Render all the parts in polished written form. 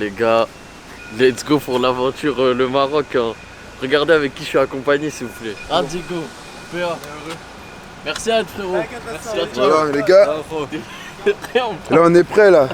Les gars, let's go pour l'aventure le Maroc. Hein. Regardez avec qui je suis accompagné s'il vous plaît. Ah Diego, PA. Merci à toi frérot. Merci à toi. Voilà les gars. Là on est prêt là.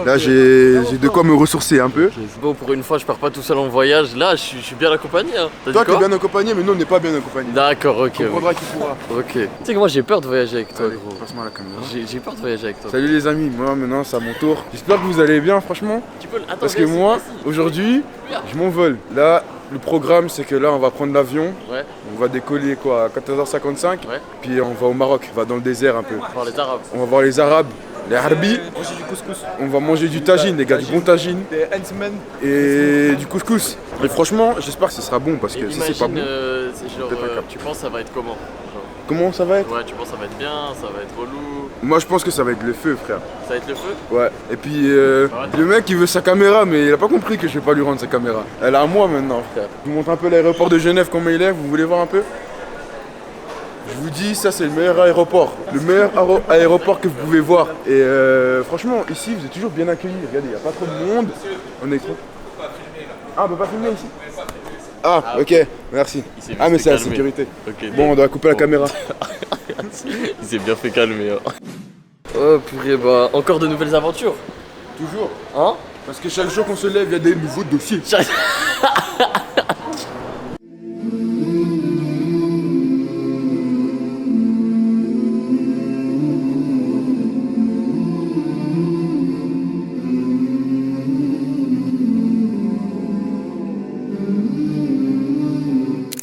Là j'ai de quoi me ressourcer un peu. Bon pour une fois je pars pas tout seul en voyage. Là je suis bien accompagné. Hein. Toi t'es bien accompagné mais nous on n'est pas bien accompagné. D'accord, ok. On comprendra qui pourra. Ok. Tu sais que moi j'ai peur de voyager avec toi. Allez, passe-moi la caméra. J'ai peur de voyager avec toi. Salut les amis, moi maintenant c'est à mon tour. J'espère que vous allez bien franchement. Tu peux... Attends, parce que moi aujourd'hui je m'envole. Là le programme c'est que là on va prendre l'avion. Ouais. On va décoller quoi à 14h55. Ouais. Puis on va au Maroc, on va dans le désert un peu. On va voir les Arabes. On va voir les Arabes. Les Harbis, Manger du couscous. on va manger du tagine les gars, du bon tagine Des Huntsmen. et du couscous. Et franchement, j'espère que ce sera bon parce que si c'est pas bon. C'est genre, tu penses ça va être comment genre... Comment ça va être? Ouais, tu penses ça va être bien, ça va être relou. Moi je pense que ça va être le feu frère. Ça va être le feu? Ouais. Et puis le mec il veut sa caméra mais il a pas compris que je vais pas lui rendre sa caméra. Elle est à moi maintenant frère. Je vous montre un peu l'aéroport de Genève comment il est, vous voulez voir un peu? Je vous dis, ça c'est le meilleur aéroport. Le meilleur aéroport que vous pouvez voir. Et franchement, ici vous êtes toujours bien accueillis. Regardez, il n'y a pas trop de monde. On est trop. Ah, on peut pas filmer ici? Ah, ok, merci. Ah, mais c'est la sécurité. Okay, bon, on doit couper la caméra. Il s'est bien fait calmer. Hein. Oh purée, bah encore de nouvelles aventures. Toujours. Hein? Parce que chaque jour qu'on se lève, il y a des nouveaux dossiers.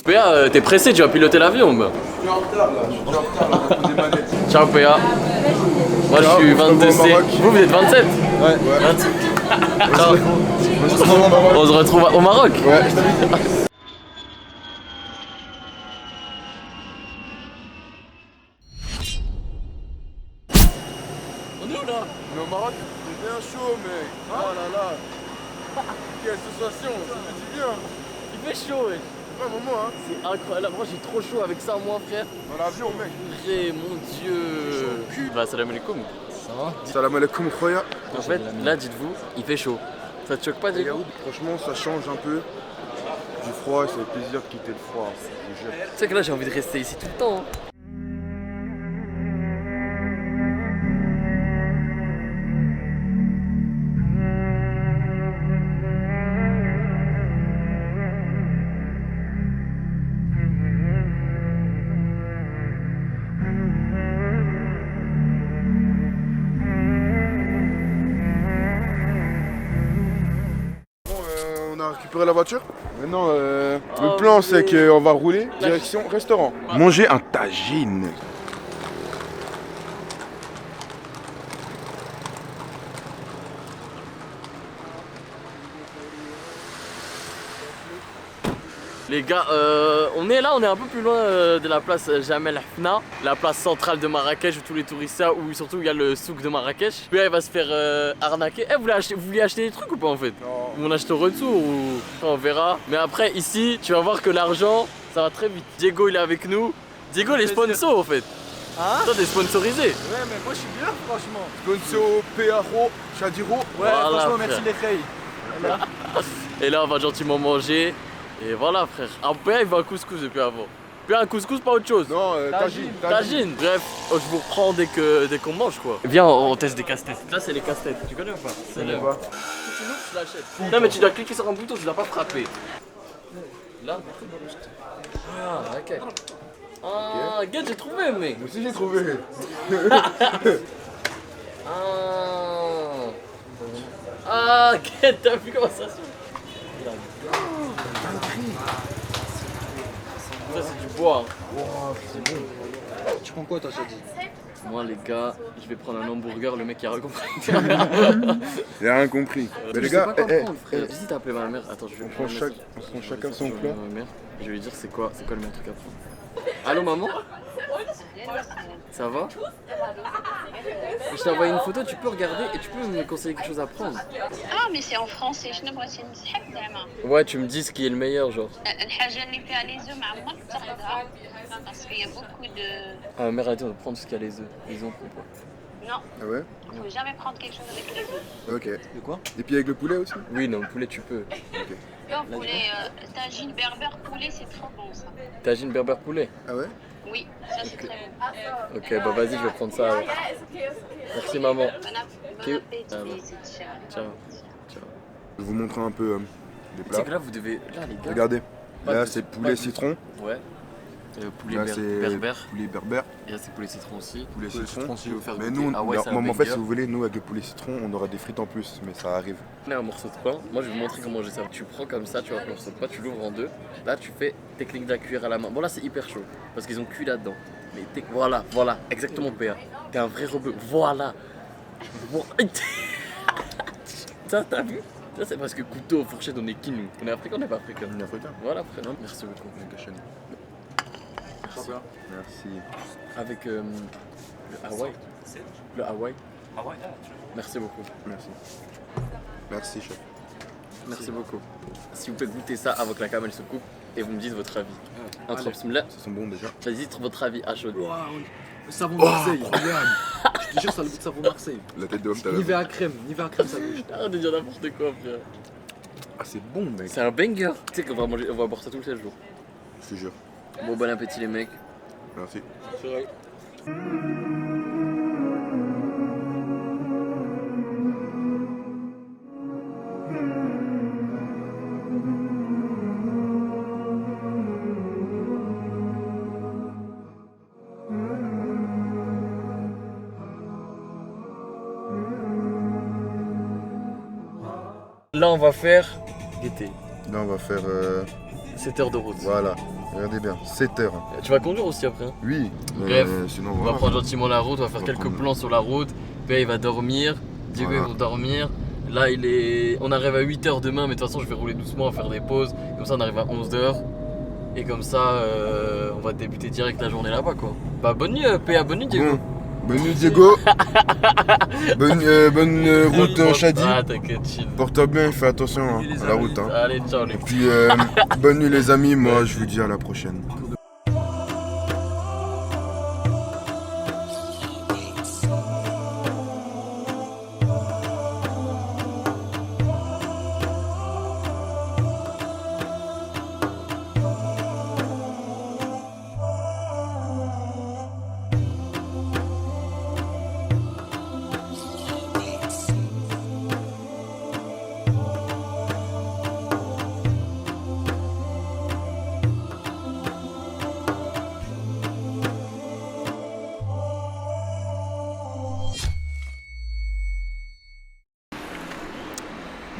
PA, t'es pressé, tu vas piloter l'avion. Bah. Je suis en retard là, je suis en retard là, à cause des manettes. Ciao PA. Moi je suis 22C. Vous êtes 27? Ouais. 27. Ciao. On se retrouve au Maroc. Ouais. On est où là? Mais au Maroc, c'est bien chaud mec. Oh là là. Quelle sensation, ça me dit bien. Il fait chaud, ouais. Ouais, maman, hein. C'est incroyable. Moi j'ai trop chaud avec ça, moi, frère. Dans l'avion, mec. Frère, mon dieu. Bah, salam alaikum. Ça va? Salam alaikum, khoya. En fait, là, dites-vous, il fait chaud. Ça te choque pas, Diego? Franchement, ça change un peu. Du froid, ça fait plaisir de quitter le froid. Je vous jure. Tu sais que là, j'ai envie de rester ici tout le temps. Hein. On a récupéré la voiture. Maintenant, le plan, c'est qu'on va rouler direction restaurant. Manger un tagine. Les gars, on est là, on est un peu plus loin de la place Jamel Hfna, la place centrale de Marrakech où tous les touristes là, où surtout il y a le souk de Marrakech. Puis là, il va se faire arnaquer. Eh, vous voulez acheter des trucs ou pas en fait? Non. On achète au retour ou on verra. Mais après, ici, tu vas voir que l'argent, ça va très vite. Diego, il est avec nous. Diego, il est sponsor en fait. Hein? Toi, t'es sponsorisé. Ouais, mais moi je suis bien, franchement. Gonzo, Péaro, Chadiro. Ouais, Voilà, franchement, frère. merci les Khaïs. Et là, on va gentiment manger. Et voilà, frère. Après, il va un couscous depuis avant. Puis un couscous, pas autre chose. Non, tagine. Tagine. Bref, je vous reprends dès qu'on mange quoi. Viens, on teste des casse-têtes. Là, c'est les casse-têtes. Tu connais ou pas? C'est le. pas. Si tu l'ouvres, tu l'achètes. Non, mais tu dois cliquer sur un bouton, tu dois pas frapper. Là. Ah, ok. Ah, gars, j'ai trouvé, mec. Moi aussi, j'ai trouvé. Ah. Ah, ok, t'as vu comment ça se Ça, c'est du bois. C'est bon. Tu prends quoi toi, Chadi? Moi, les gars, je vais prendre un hamburger, le mec qui a rien compris. Il a rien compris. Mais les Je sais pas gars, quoi prendre, frère. Visite appeler ma mère. Attends, je vais on prend chacun son plat. ma mère. Je vais lui dire c'est quoi le meilleur truc à prendre. Allô, maman? Ça va? Je t'ai envoyé une photo, tu peux regarder et tu peux me conseiller quelque chose à prendre. Ah, mais c'est en français. Je ne vois pas si Ouais, tu me dis ce qui est le meilleur, genre. الحاجة اللي فيها les œufs معمر تاخذها parce qu'il y a beaucoup de... Ah, ma mère a dit on va prendre ce qu'il y a les œufs. Les œufs, on prend pas. Non, Ah ouais? il ne faut jamais prendre quelque chose avec les œufs. Ok. De quoi? Et puis avec le poulet aussi? Oui, non, le poulet, tu peux. Non, poulet, tagine berbère poulet, c'est trop bon ça. Tagine berbère poulet. Ah ouais? Oui, ça c'est très bon. Ok, bah vas-y, je vais prendre ça. Alors. Merci, maman. Bon Ok. appétit, Ah bon. c'est cher. Ciao. Ciao. Je vais vous montrer un peu les Tu plats. sais que là, vous devez. Là, les gars. Regardez. Pas Là de- c'est pas poulet de- citron. Ouais. Poulet Là c'est berbère. poulet berbère. Et là, c'est poulet citron aussi. Poulet citron. Je vais vous faire Mais goûter. nous, Ah ouais, c'est un en fait, banger. si vous voulez, nous avec le poulet citron, on aura des frites en plus, mais ça arrive. Un morceau de pain. Moi, je vais vous montrer comment j'ai ça. Tu prends comme ça, tu vois, le morceau de pain, tu l'ouvres en deux. Là, tu fais technique de la cuillère à la main. Bon, là, c'est hyper chaud parce qu'ils ont cuit là-dedans. Mais voilà, exactement, PA. T'es un vrai rebeu. Voilà. Ça, t'as vu? Ça, c'est parce que couteau, fourchette, on est qui nous? On est africain, on n'est pas africain. On est africain. Voilà, frère. Merci beaucoup. Merci. Merci. Avec le Hawaï. Le Hawaï. Merci beaucoup. Merci. Merci, chef. Merci beaucoup. Si vous pouvez goûter ça avant que la camel se coupe et vous me dites votre avis. Entre bismillah, Ça sent bon déjà. vas-y, dites votre avis à chaud. Waouh, le savon Marseille. Incroyable. Je te jure, ça a le goût de savon Marseille. La tête de homme, t'as Nivea crème ça bouge. Arrête de dire n'importe quoi, frère. Ah, c'est bon, mec. C'est un banger. Tu sais qu'on va manger, on va boire ça tous les jours. Je te jure. Bon appétit, les mecs. Merci. Là, on va faire l'été. Là, on va faire. 7 heures de route. Voilà. Regardez bien. 7 heures. Tu vas conduire aussi après, hein? Oui. Bref, Sinon, On va voilà. prendre gentiment la route, on va faire On va quelques prendre- plans sur la route. Puis il va dormir. Diego Voilà. il va dormir. Là, on arrive à 8h demain, mais de toute façon, je vais rouler doucement, faire des pauses. Comme ça, on arrive à 11h. Et comme ça, on va débuter direct la journée là-bas, quoi. Bah, bonne nuit, PA, bonne nuit, Diego. Bon. Bonne nuit, Diego. bonne route, Shadi. Ah, t'inquiète, chill. Porte-toi bien, fais attention hein, à la route. Hein. Allez, ciao, les Puis bonne nuit les amis, moi je vous dis à la prochaine.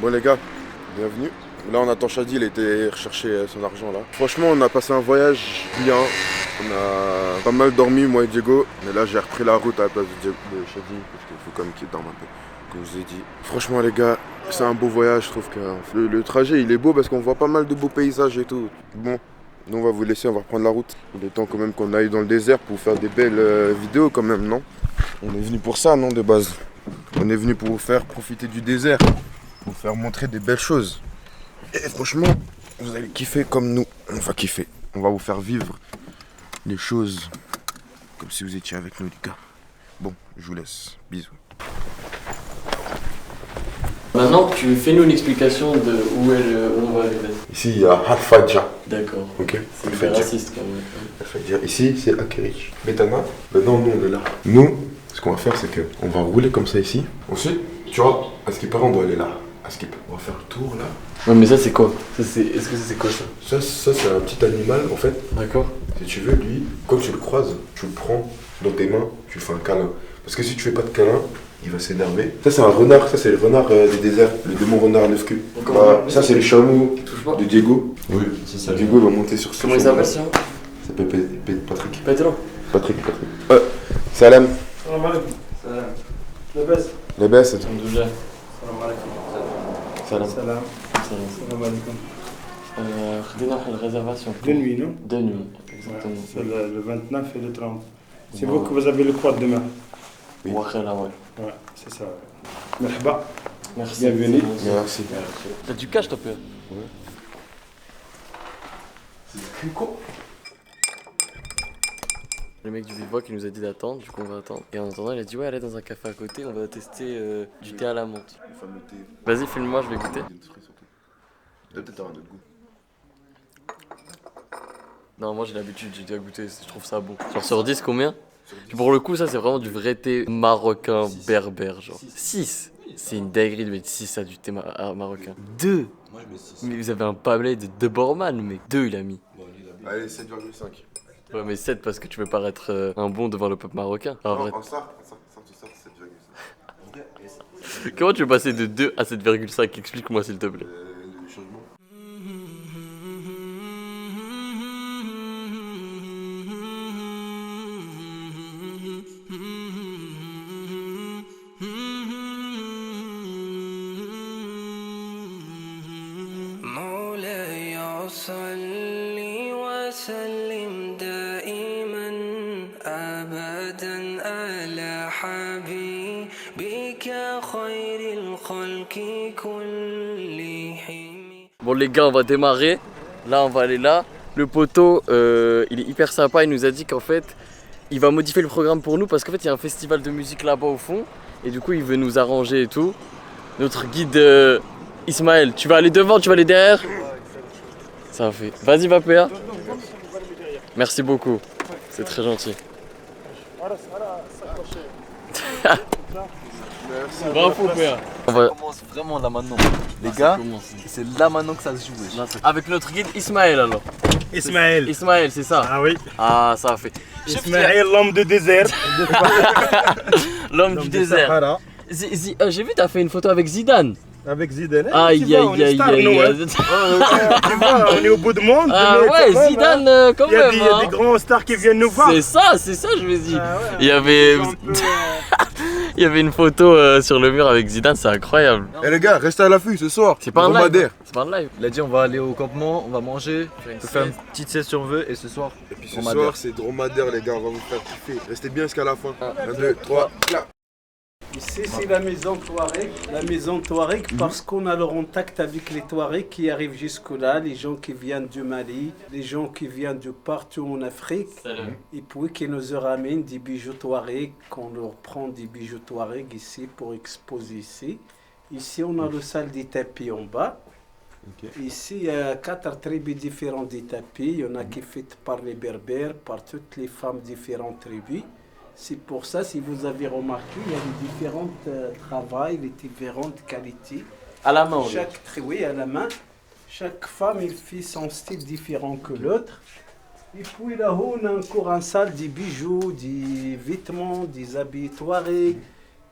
Bon les gars, bienvenue. Là on attend Shadi, il était rechercher son argent là. Franchement on a passé un voyage bien. On a pas mal dormi moi et Diego. Mais là j'ai repris la route à la place de Shadi parce qu'il faut quand même qu'il dorme un peu. Comme je vous ai dit. Franchement les gars, c'est un beau voyage. Je trouve que le trajet il est beau parce qu'on voit pas mal de beaux paysages et tout. Bon, nous on va vous laisser, on va reprendre la route. Il est temps quand même qu'on aille dans le désert pour faire des belles vidéos quand même, non? On est venu pour ça, non, de base? On est venu pour vous faire profiter du désert. Vous faire montrer des belles choses. Et franchement, vous allez kiffer comme nous. On va kiffer. On va vous faire vivre les choses comme si vous étiez avec nous, les gars. Bon, je vous laisse. Bisous. Maintenant, tu fais-nous une explication de où on va aller. Vas-y. Ici, il y a Al-Fadja. D'accord. Ok. C'est hyper raciste quand même. Al-Fadja. Ici, c'est Akerich. Betana. Maintenant, nous, on est là. Nous, ce qu'on va faire, c'est qu'on va rouler comme ça ici. Ensuite, tu vois, à ce qui paraît, on doit aller là. À ce qui on va faire le tour là. Ouais, mais ça, c'est quoi? Est-ce que c'est quoi ça? Ça c'est un petit animal, en fait. D'accord. Si tu veux, lui, quand tu le croises, tu le prends dans tes mains, tu lui fais un câlin. Parce que si tu fais pas de câlin, il va s'énerver. Ça, c'est un renard, ça, c'est le renard des déserts, le démon renard 9 queues. Bah, ça, c'est le chameau Touche pas. de Diego. Oui, c'est ça. Diego va monter sur ce Comment il chameau-là. s'appelle ça? Il s'appelle Patrick. Pétro. Patrick. Salam. Salam alaikum. Salam. Labas. Les baisses. Alhamdoulilah. Salam alaikum. Salam. Salam. Salam. Salam alaikum. خلينا نروح الريزرفاسيون. De nuit, non? De nuit. exactement. C'est le 29 et le 30. C'est vous que vous avez le quad demain. Oui. Ouais, c'est ça. Merhaba. Merci. Bienvenue. Merci. T'as du cash, toi, peu? Ouais. Le mec du bivouac il nous a dit d'attendre, du coup on va attendre. Et en attendant il a dit ouais allez dans un café à côté, on va tester du thé à la menthe. Le fameux thé. Vas-y filme-moi, je vais goûter. Surtout. Il doit peut-être avoir un autre goût. Non moi j'ai l'habitude, j'ai déjà goûté, je trouve ça bon. Genre sur 10 combien? Pour le coup ça c'est vraiment du vrai thé marocain berbère genre. 6. C'est une dinguerie de mettre 6 à du thé marocain. 2. Moi je mets 6. Mais vous avez un palais de Borman mec. 2 il a mis. Allez, 7,5. Ouais mais 7 parce que tu veux paraître un bon devant le peuple marocain. En vrai. En ça, 7,5. Comment tu veux passer de 2 à 7,5? Explique-moi s'il te plaît. Le changement. صلي وسلم دائما أبدا على حبيبك خير الخلق كلهم. Bon les gars on va démarrer, là on va aller là. Le poteau il est hyper sympa, il nous a dit qu'en fait il va modifier le programme pour nous parce qu'en fait il y a un festival de musique là-bas au fond et du coup il veut nous arranger et tout. Notre guide Ismaël, tu vas aller devant, tu vas aller derrière? Ça fait. Vas-y va PA. Merci beaucoup, c'est très gentil. Bravo PA. On va... commence vraiment là maintenant. Les gars, c'est là maintenant que ça se joue. Avec notre guide Ismaël alors. Ismaël. Ismaël, c'est ça? Ah oui. Ah, ça fait. Ismaël, l'homme de désert. L'homme du désert. Sahara. J'ai vu, t'as fait une photo avec Zidane. Avec Zidane. Aïe, Tu vois, on aïe, est aïe, star, aïe, nous, hein. aïe. Tu vois, on est au bout du monde. Ah mais ouais, quand même, Zidane hein. quand Il y a même. des grands stars qui viennent nous voir. C'est ça, je me dis. Ah ouais. Il y avait. On peut, Il y avait une photo sur le mur avec Zidane, c'est incroyable. Eh les gars, restez à l'affût ce soir. C'est pas un live. Dromadaire. C'est pas un live. Il a dit on va aller au campement, on va manger, on peut faire une petite sieste si on veut et ce soir. Et puis ce Dromadaire. soir, c'est dromadaire, les gars. On va vous faire kiffer. Restez bien jusqu'à la fin. 1, 2, 3, clap. Ici, c'est la maison Touareg. La maison Touareg, parce qu'on a le contact avec les Touaregs qui arrivent jusque-là, les gens qui viennent du Mali, les gens qui viennent de partout en Afrique, et puis qui nous ramènent des bijoux Touareg, qu'on leur prend des bijoux Touareg ici pour exposer ici. Ici, on a le salle des tapis en bas. Ici, il y a 4 tribus différentes des tapis. Il y en a qui sont faites par les Berbères, par toutes les femmes différentes tribus. C'est pour ça, si vous avez remarqué, il y a les différents travails, les différentes qualités. À la main, Chaque oui, à la main. Chaque femme, il fait son style différent que l'autre. Et puis là-haut, on a encore une salle des bijoux, des vêtements, des habits Touareg,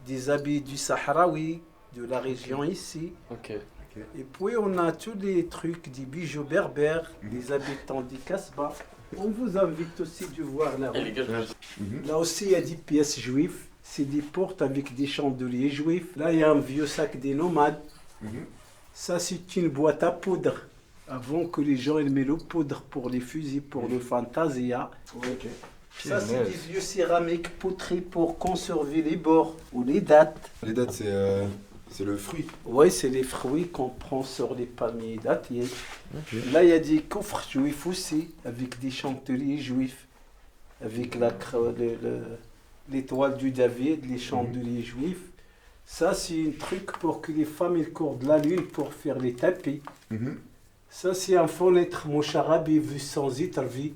des habits du Sahraoui, de la région ici. Ok. Et puis on a tous les trucs, des bijoux berbères, des habitants du Casbah. On vous invite aussi de voir là-haut. Là aussi, il y a des pièces juives. C'est des portes avec des chandeliers juifs. Là, il y a un vieux sac des nomades. Ça, c'est une boîte à poudre. Avant que les gens aient mis le poudre pour les fusils, pour le fantasia. Ça, c'est des vieux céramiques potrés pour conserver les bords ou les dates. Les dates, c'est le fruit. Oui, c'est les fruits qu'on prend sur les palmiers dattiers. Là, il y a des coffres juifs aussi, avec des chandeliers juifs, avec l'étoile du David, les chandeliers juifs. Ça, c'est un truc pour que les femmes elles courent de la lune pour faire les tapis. Ça, c'est un fenêtre moucharabi vu sans être vu.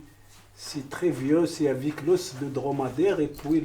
C'est très vieux, c'est avec l'os de dromadaire et puis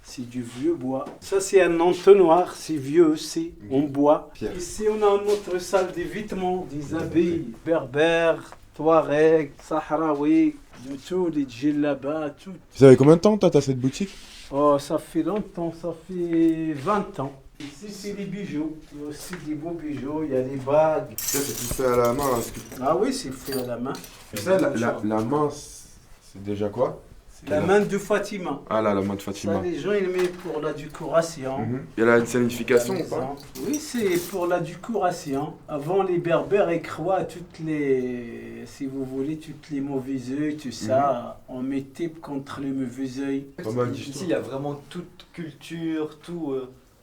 c'est du vieux bois. Ça, c'est un entonnoir, c'est vieux aussi, en bois. Ici, on a une autre salle des vêtements, des habits berbères, Touareg, Sahraoui, de tout, les djellabas, tout. Ça fait combien de temps t'as cette boutique? Oh, ça fait longtemps, ça fait 20 ans. Ici, c'est les bijoux. Il y a aussi des beaux bijoux, il y a des bagues. Ça, c'est tout fait à la main. Ah oui, c'est fait à la main. Ça, la main, c'est déjà quoi? La main de Fatima. Ah là, la main de Ça, Fatima. les gens, ils mettent pour la décoration. Il y a une signification ou pas? Oui, c'est pour la décoration. Avant, les Berbères, ils croient toutes les, si vous voulez, toutes les mauvais œils, tout ça. On mettait contre les mauvais œils. Pas mal Ici, d'histoires. il y a vraiment toute culture, tout.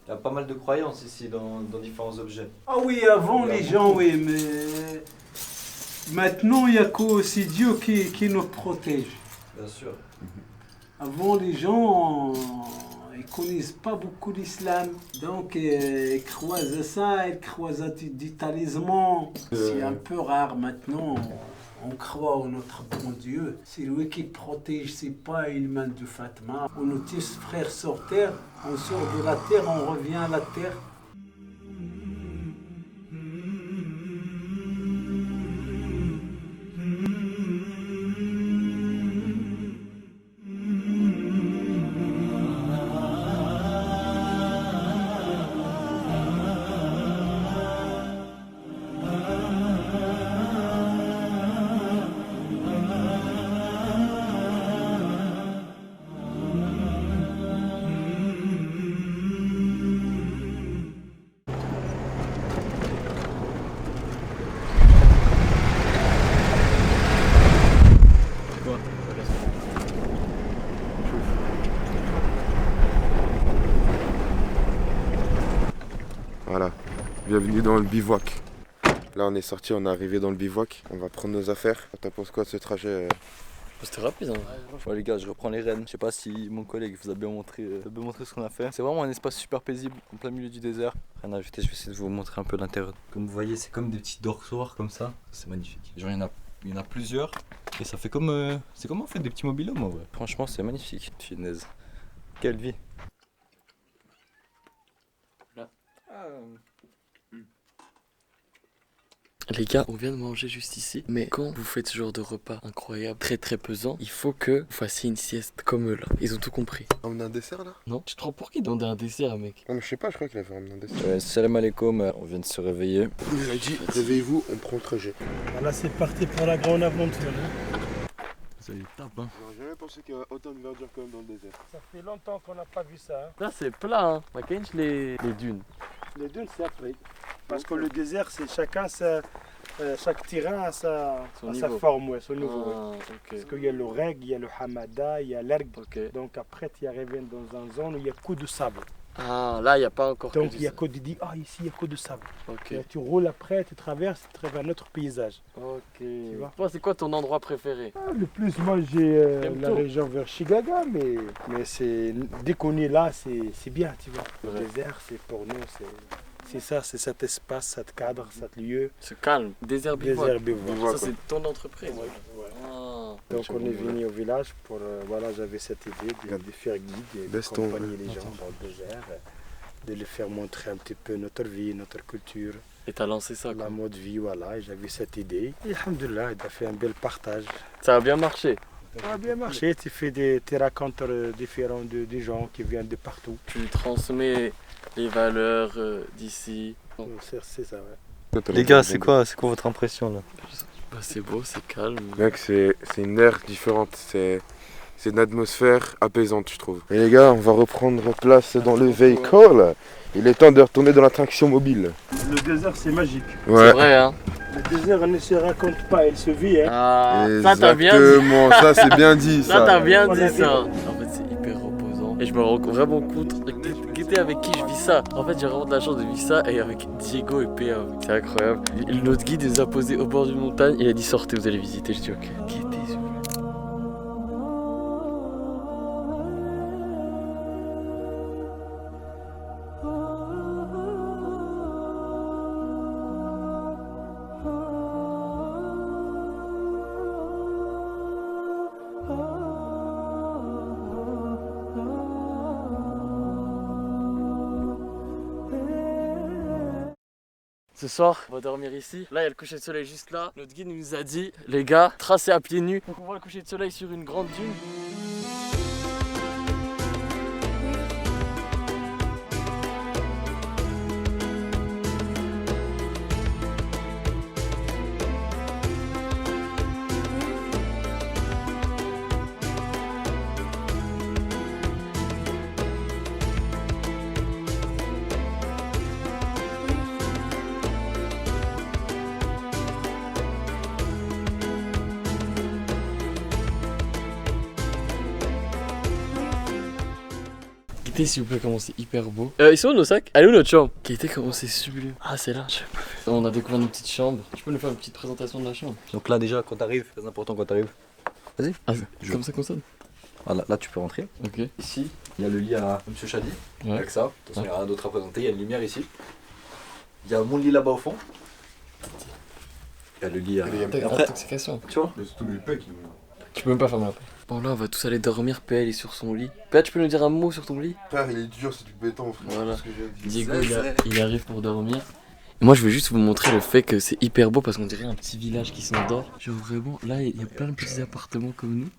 Il y a pas mal de croyances ici dans différents objets. Ah oui, avant, les gens, oui, mais maintenant, il y a que c'est Dieu qui nous protège. Bien sûr. Avant, les gens, ils connaissent pas beaucoup l'islam. Donc, ils croient à ça, ils croient à des talismans. C'est un peu rare maintenant. On croit en notre bon Dieu. C'est lui qui protège, c'est pas une main de Fatma. On est tous frères sur terre. On sort de la terre, on revient à la terre. Voilà, bienvenue dans le bivouac. Là on est sorti, on est arrivé dans le bivouac. On va prendre nos affaires. T'en penses quoi de ce trajet? C'était rapide, hein. Ouais, les gars, je reprends les rênes. Je sais pas si mon collègue vous a bien montré ce qu'on a fait. C'est vraiment un espace super paisible, en plein milieu du désert. Rien à ajouter, je vais essayer de vous montrer un peu l'intérieur. Comme vous voyez, c'est comme des petits dortoirs comme ça. C'est magnifique. Genre, il y en a plusieurs. Et ça fait comme. C'est comme en fait des petits mobil-hommes en vrai. Franchement, c'est magnifique. Finesse. Quelle vie. Là. Les gars, on vient de manger juste ici, mais quand vous faites ce genre de repas incroyable, très très pesant, il faut que vous fassiez une sieste comme eux là. Ils ont tout compris. On a un dessert là? Non? Tu te rends pour qui demander un dessert, mec? Je sais pas, je crois qu'il avait ramené un dessert. Salam alaikum, on vient de se réveiller. Il a dit, réveillez-vous, on prend le trajet. Voilà, c'est parti pour la grande aventure. Ça y est, tape, hein. J'aurais jamais pensé qu'il y avait autant de verdure quand même dans le désert. Ça fait longtemps qu'on n'a pas vu ça. Là c'est plat, hein. Makench les dunes. Les dunes, c'est après. Parce que le désert, c'est chacun chaque terrain a sa forme, ouais, son niveau. Ouais. Parce qu'il y a le reg, il y a le hamada, il y a l'erg. Donc après, tu arrives dans une zone où il y a que de sable. Ah, là il n'y a pas encore. Donc il y a que de ici il y a que de sable. Ok. Et tu roules après, tu traverses un autre paysage. Ok. Tu vois? Toi, c'est quoi ton endroit préféré? Le plus, moi j'ai la région vers Chigaga, mais c'est dès qu'on est là, c'est bien, tu vois. Le désert, c'est pour nous, c'est ça, c'est cet espace, cet cadre, cet lieu. C'est calme. Désert bivouac. Bivouac. Ça c'est ton entreprise. Ouais. Ah. Donc on est venu au village pour, voilà, j'avais cette idée de faire guide et d'accompagner les gens dans le désert, de les faire montrer un petit peu notre vie, notre culture. Et t'as lancé ça La quoi. mode vie, voilà, et j'avais cette idée. Et alhamdoulilah, il a fait un bel partage. Ça a bien marché. Ça a bien marché, tu racontes différents des gens qui viennent de partout. Tu transmets les valeurs d'ici. C'est ça, ouais. Les gars, c'est quoi votre impression là? Bah, c'est beau, c'est calme. Mec, c'est une ère différente, c'est une atmosphère apaisante, je trouve. Et les gars, on va reprendre place dans le véhicule. Il est temps de retourner dans l'attraction mobile. Le désert, c'est magique. Ouais. C'est vrai, hein. Le désert ne se raconte pas, il se vit. Hein. Ah, ça t'as bien dit. Exactement, ça c'est bien dit Ça ça. t'as bien dit ça. En fait, c'est hyper reposant. Et je me rends vraiment compte. Regardez avec qui je vis ça. En fait, j'ai vraiment de la chance de vivre ça et avec Diego et PA. C'est incroyable. Notre guide nous a posé au bord d'une montagne. Il a dit sortez, vous allez visiter. Je dis ok. Guidez, s'il vous plaît. Ce soir, on va dormir ici. Là, il y a le coucher de soleil juste là. Notre guide nous a dit, les gars, tracez à pieds nus. Donc on voit le coucher de soleil sur une grande dune. Montrer s'il vous plaît comment c'est hyper beau. Ils sont où nos sacs? Allez où notre chambre? Qui était comment c'est sublime. Ah c'est là, je sais pas. On a découvert une petite chambre. Tu peux nous faire une petite présentation de la chambre? Donc là déjà quand t'arrives, très important quand t'arrives. Vas-y. Ah comme ça qu'on sonne. Voilà, là tu peux rentrer. Ok. Ici, il y a le lit à Monsieur Chadi. Ouais. Avec ça. De toute façon, il n'y a rien d'autre à présenter. Il y a une lumière ici. Il y a mon lit là-bas au fond. Il y a le lit à. Après, intoxication. Tu vois? Mais c'est tous les pecs. Tu peux même pas fermer la porte. Bon là on va tous aller dormir, PA il est sur son lit. PA tu peux nous dire un mot sur ton lit? Frère, il est dur, c'est du béton, frère. Voilà. C'est ce que je viens de dire. Diego il arrive pour dormir. Et moi je veux juste vous montrer le fait que c'est hyper beau parce qu'on dirait un petit village qui s'endort. Genre vraiment, là il y a plein de petits appartements comme nous.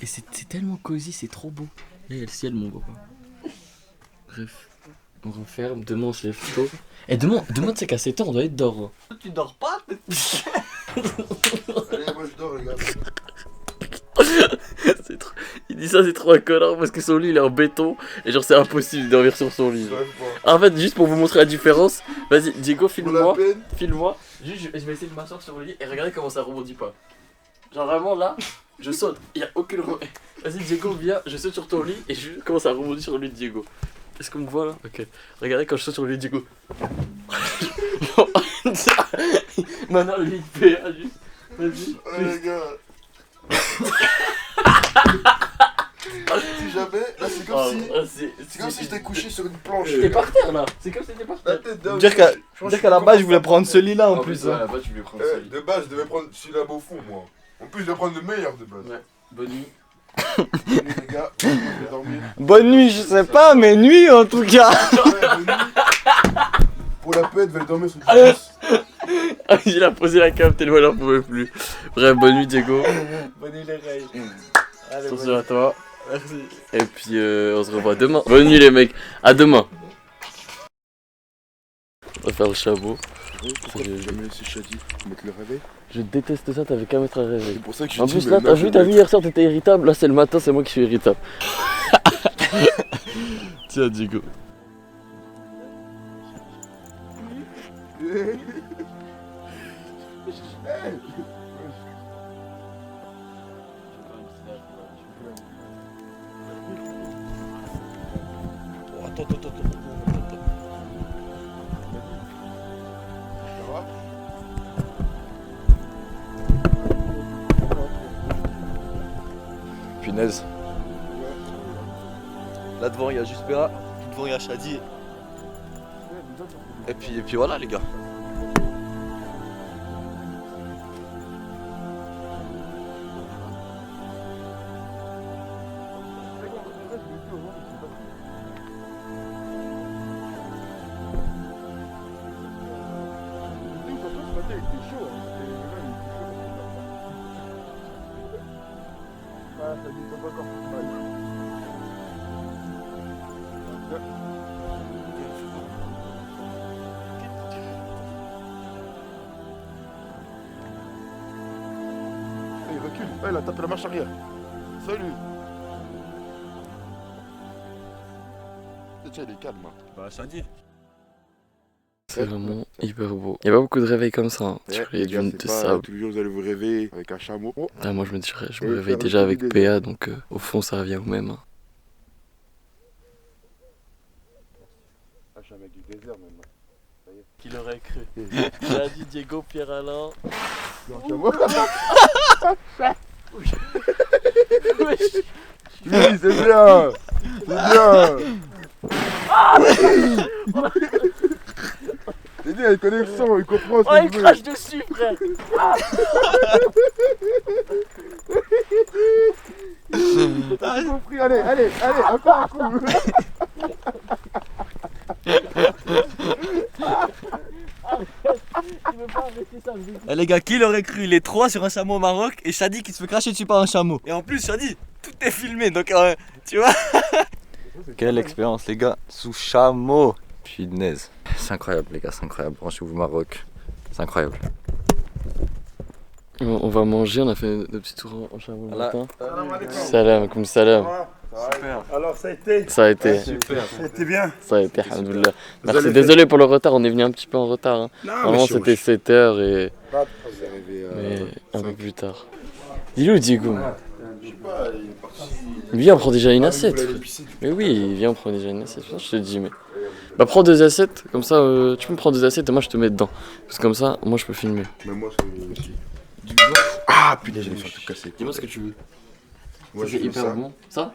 Et c'est tellement cosy, c'est trop beau. Là il y a le ciel mon beau. Bref, on referme, demain on se lève tôt. Et demain tu sais qu'à 7h on doit être dehors. Tu dors pas? Allez, moi je dors, les gars. C'est trop... Il dit ça c'est trop un connard parce que son lit il est en béton. Et genre c'est impossible de dormir sur son lit. En fait juste pour vous montrer la différence. Vas-y Diego filme-moi. Filme-moi. Juste je vais essayer de m'asseoir sur le lit et regardez comment ça rebondit pas. Genre vraiment là, je saute, il y a aucune Vas-y Diego viens, je saute sur ton lit et je commence à rebondir sur le lit de Diego. Est-ce qu'on me voit là? Ok. Regardez quand je saute sur le lit de Diego. Maintenant le lit de PA juste. Vas-y. Allez les gars. Si jamais, là c'est comme c'est comme si j'étais couché sur une planche. T'es par terre là. C'est comme si t'étais par terre. La tête d'un. Dire qu'à la base je voulais prendre ce lit là en plus. Ouais, là-bas tu voulais prendre ce lit. De base, je devais prendre celui-là au fond, moi. En plus, je devais prendre le meilleur de base. Ouais. Bonne nuit. Bonne nuit, les gars. Je vais dormir. Bonne nuit, je sais pas, mais nuit en tout cas. Ouais, bonne nuit. Pour la peine, je vais dormir sur du pouce. Ah, il a posé la cave tellement il en pouvait plus. Bref, bonne nuit Diego. Bonne nuit les reilles. Attention à toi. Merci. Et puis on se revoit demain. Bonne nuit les mecs. À demain. On va faire le chameau. Pourquoi tu jamais laissé Shadi mettre le réveil? Je déteste ça, t'avais qu'à mettre un réveil. C'est pour ça que je En dis, plus mais là, t'as vu hier soir t'étais irritable, là c'est le matin, c'est moi qui suis irritable. Tiens Diego. Attends. Punaise. Là devant il y a juste PA, devant il y a Shadi. Et puis voilà les gars. Il recule. Il a tapé la marche arrière. Salut. Tiens, il est calme. Bah Shadi. C'est vraiment hyper beau. Il n'y a pas beaucoup de réveils comme ça, hein, sur les dunes de sable. Tous les jours vous allez vous réveiller avec un chameau. Ah, moi je me réveille déjà avec PA, donc au fond ça revient au même. Hein. Ah, je suis un mec du désert maintenant. Qui l'aurait cru? Shadi, Diego, Pierre-Alain. Un chameau. Oui, c'est bien. C'est bien. C'est bien, il connaît le son, il comprend ce Oh, il qu'il veut. crache dessus, frère. T'as compris, allez, encore un coup. Eh les gars, qui l'aurait cru? Les trois sur un chameau au Maroc et Shadi qui se fait cracher dessus par un chameau. Et en plus Shadi, tout est filmé donc tu vois. Quelle expérience les gars, sous chameau. Punaise. C'est incroyable les gars, c'est incroyable. Branchez-vous Maroc, c'est incroyable. On va manger, on a fait nos petits tours en chameau le Voilà. matin. Salam, comme salam. Super. Alors ça a été Ça a été. Super. Ça a été bien. Ça a été, alhamdoulilah. Merci, désolé pour le retard, on est venu un petit peu en retard. Hein. Normalement c'était 7h et. Mais un peu plus tard. Dis-le Diego. Je sais pas, il est parti. Viens, on prend déjà une Vous assiette. l'avez épicé, du coup. Mais oui, viens, on prend déjà une assiette. Je te dis, mais. Bah, prends 2 assiettes, comme ça, tu peux me prendre 2 assiettes et moi je te mets dedans. Parce que comme ça, moi je peux filmer. Mais moi, c'est aussi. Du beurre. Ah putain, j'ai fait tout casser. Dis-moi ce que tu veux. Moi, C'est je veux hyper ça. bon. Ça?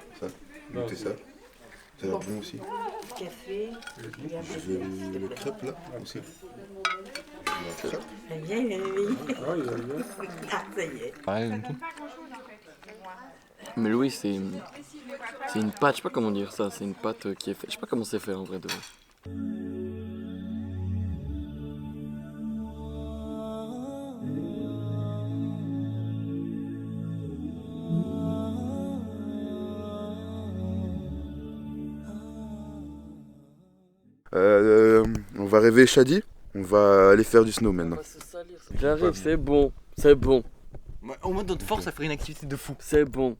Goûtez ça. Ça a l'air bon aussi. Café. Je veux le crêpe là aussi. La crêpe. Viens, viens, viens. Ah, ça y est. Ouais, du tout. Mais Louis, c'est une pâte, je sais pas comment dire ça, c'est une pâte qui est faite. Je sais pas comment c'est fait en vrai de vrai. On va rêver Shadi. On va aller faire du snow maintenant. J'arrive, c'est bon, c'est bon, Au moins, notre force, ça ferait une activité de fou. c'est bon.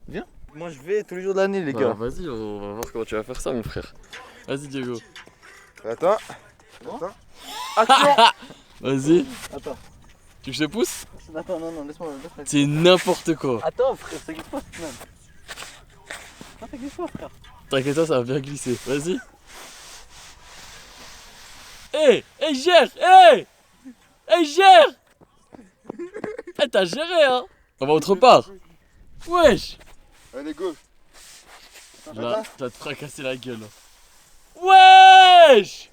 Moi, je vais tous les jours de l'année, les Bah, gars. vas-y, on va voir comment tu vas faire ça, mon frère. Vas-y, Diego. Attends. Vas-y. Attends. Tu veux que je te pousse? Attends, non, laisse-moi. C'est n'importe quoi. Attends, frère, ça glisse pas, même. Non, ça glisse pas, frère. T'inquiète pas, ça va bien glisser. Vas-y. Hé, gère, gère. T'as géré, hein. On va autre part. Wesh. Allez, go. Là, tu vas te fracasser la gueule. Wesh.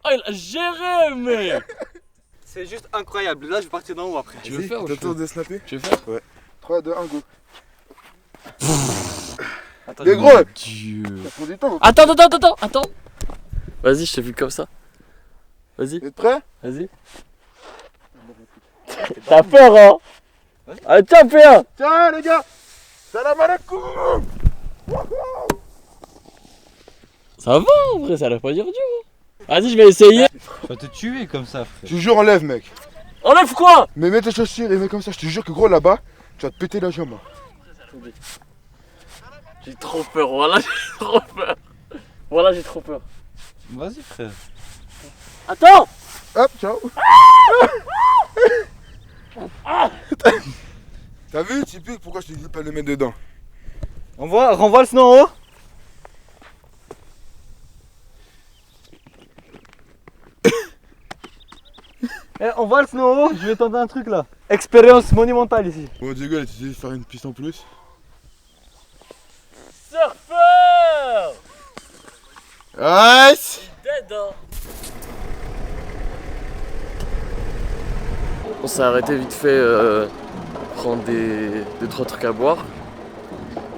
Oh, il a géré, mec. C'est juste incroyable. Là, je vais partir d'en haut après. Tu veux faire ou je T'attends fais de snapper? Tu veux faire? 3, 2, 1, go. Attends, Mais gros, Dieu. ça prend du temps. Attends. Vas-y, je te file comme ça. Vas-y, Vous êtes prêts? vas-y. T'as peur, hein? Ah, tiens, fais un. Tiens, les gars. Salam alaikum. Ça va, en vrai, ça a l'air pas dur. Vas-y, je vais essayer. Tu vas te tuer comme ça, frère. Je te jure, enlève, mec. Enlève quoi? Mais mets tes chaussures et mets comme ça. Je te jure que gros, là-bas, tu vas te péter la jambe. J'ai trop peur, voilà, j'ai trop peur. Voilà, j'ai trop peur. Vas-y, frère. Attends! Hop, ciao. T'as vu, tu piques, pourquoi je te dis pas de le mettre dedans? Renvoie le snow en haut. On voit le snow en haut, je vais tenter un truc là. Expérience monumentale ici. Bon, Diego, là, tu sais faire une piste en plus? Surfeur! Nice. Dead, hein? On s'est arrêté vite fait prendre des 2-3 trucs à boire.